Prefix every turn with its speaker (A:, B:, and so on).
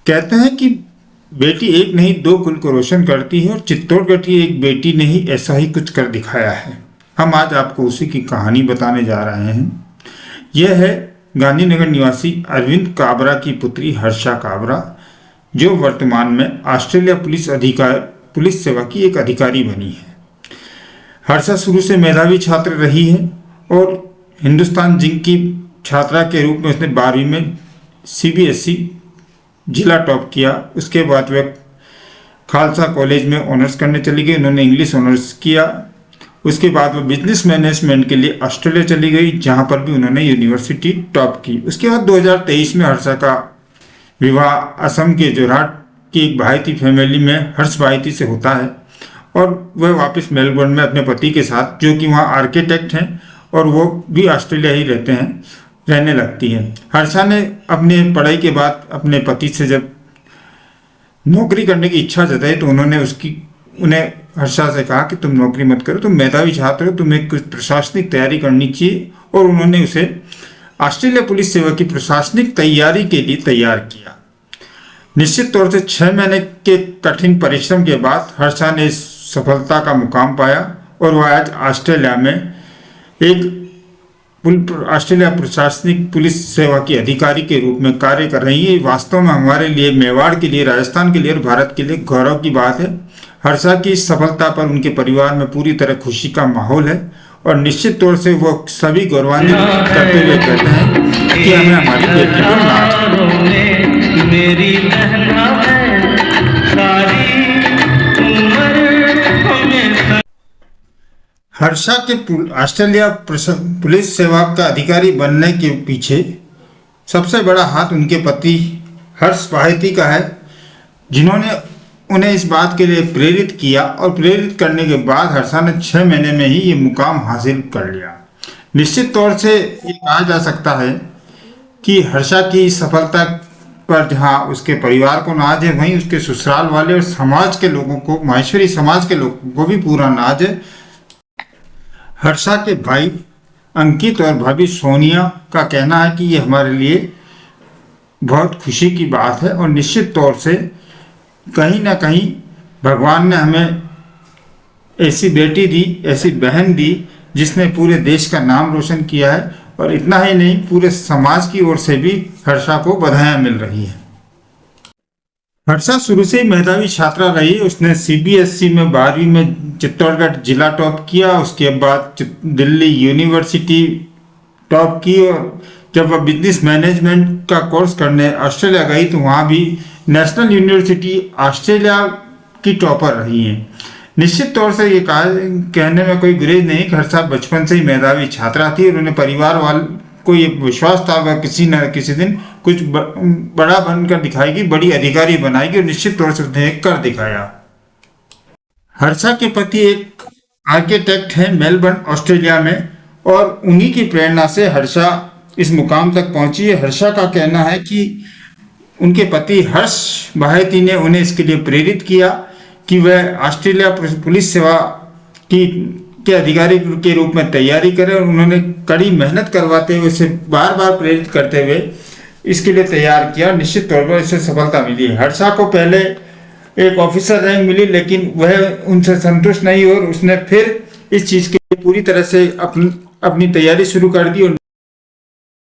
A: कहते हैं कि बेटी एक नहीं दो कुल को रोशन करती है और चित्तौड़गढ़ की एक बेटी ने ही ऐसा ही कुछ कर दिखाया है। हम आज आपको उसी की कहानी बताने जा रहे हैं। यह है गांधीनगर निवासी अरविंद काबरा की पुत्री हर्षा काबरा, जो वर्तमान में ऑस्ट्रेलिया पुलिस सेवा की एक अधिकारी बनी है। हर्षा शुरू से मेधावी छात्र रही है और हिंदुस्तान जिंक की छात्रा के रूप में उसने 12वीं में CBSE जिला टॉप किया। उसके बाद वह खालसा कॉलेज में ऑनर्स करने चली गई। उन्होंने इंग्लिश ऑनर्स किया। उसके बाद वो बिजनेस मैनेजमेंट के लिए ऑस्ट्रेलिया चली गई, जहां पर भी उन्होंने यूनिवर्सिटी टॉप की। उसके बाद 2023 में हर्षा का विवाह असम के जोरहाट की एक भाईती फैमिली में हर्ष भाईती से होता है और वह वापस मेलबर्न में अपने पति के साथ, जो कि वहाँ आर्किटेक्ट हैं और वो भी ऑस्ट्रेलिया ही रहने लगती है। हर्षा ने अपने पढ़ाई के बाद अपने पति से जब नौकरी करने की इच्छा जताई तो उन्हें हर्षा से कहा कि तुम नौकरी मत करो, तुम मेधावी छात्र हो, तुम्हें कुछ प्रशासनिक तैयारी करनी चाहिए। और उन्होंने उसे ऑस्ट्रेलिया पुलिस सेवा की प्रशासनिक तैयारी के लिए तैयार किया। निश्चित तौर से 6 महीने के कठिन परिश्रम के बाद हर्षा ने इस सफलता का मुकाम पाया और वह आज ऑस्ट्रेलिया प्रशासनिक पुलिस सेवा की अधिकारी के रूप में कार्य कर रही है। वास्तव में हमारे लिए, मेवाड़ के लिए, राजस्थान के लिए और भारत के लिए गौरव की बात है। हर्षा की इस सफलता पर उनके परिवार में पूरी तरह खुशी का माहौल है और निश्चित तौर से वो सभी गौरवान्वित करते हुए कहते हैं कि हमें हमारी बेटी पर नाज है। हर्षा के ऑस्ट्रेलिया पुलिस सेवा का अधिकारी बनने के पीछे सबसे बड़ा हाथ उनके पति हर्ष भाईती का है, जिन्होंने उन्हें इस बात के लिए प्रेरित किया और प्रेरित करने के बाद हर्षा ने 6 महीने में ही ये मुकाम हासिल कर लिया। निश्चित तौर से ये कहा जा सकता है कि हर्षा की सफलता पर जहाँ उसके परिवार को नाज है, वहीं उसके ससुराल वाले और समाज के लोगों को, माहेश्वरी समाज के लोगों को भी पूरा नाज है। हर्षा के भाई अंकित और भाभी सोनिया का कहना है कि ये हमारे लिए बहुत खुशी की बात है और निश्चित तौर से कहीं ना कहीं भगवान ने हमें ऐसी बेटी दी, ऐसी बहन दी, जिसने पूरे देश का नाम रोशन किया है। और इतना ही नहीं, पूरे समाज की ओर से भी हर्षा को बधाइयाँ मिल रही है। हर्षा शुरू से ही मेधावी छात्रा रही। उसने CBSE में 12वीं में चित्तौड़गढ़ जिला टॉप किया। उसके बाद दिल्ली यूनिवर्सिटी टॉप की और जब वह बिजनेस मैनेजमेंट का कोर्स करने ऑस्ट्रेलिया गई तो वहाँ भी नेशनल यूनिवर्सिटी ऑस्ट्रेलिया की टॉपर रही हैं। निश्चित तौर से ये कहने में कोई गुरेज नहीं कि हर्षा बचपन से ही मेधावी छात्रा थी और उन्हें परिवार वाले को ये विश्वास था वह किसी न किसी दिन कुछ बड़ा बनकर दिखाएगी, बड़ी अधिकारी बनाएगी और निश्चित तौर से उसने कर दिखाया। हर्षा के पति एक आर्किटेक्ट हैं मेलबर्न ऑस्ट्रेलिया में और उन्हीं की प्रेरणा से हर्षा इस मुकाम तक पहुंची है। हर्षा का कहना है कि उनके पति हर्ष भाईती ने उन्हें इसके लिए प्रेरित किया कि वह ऑस्ट्रेलिया पुलिस सेवा के अधिकारी के रूप में तैयारी करें और उन्होंने कड़ी मेहनत करवाते हुए, उसे बार बार प्रेरित करते हुए इसके लिए तैयार किया। निश्चित तौर पर इसे सफलता मिली। हर्षा को पहले एक ऑफिसर रैंक मिली, लेकिन वह उनसे संतुष्ट नहीं और उसने फिर इस चीज़ के पूरी तरह से अपनी तैयारी शुरू कर दी और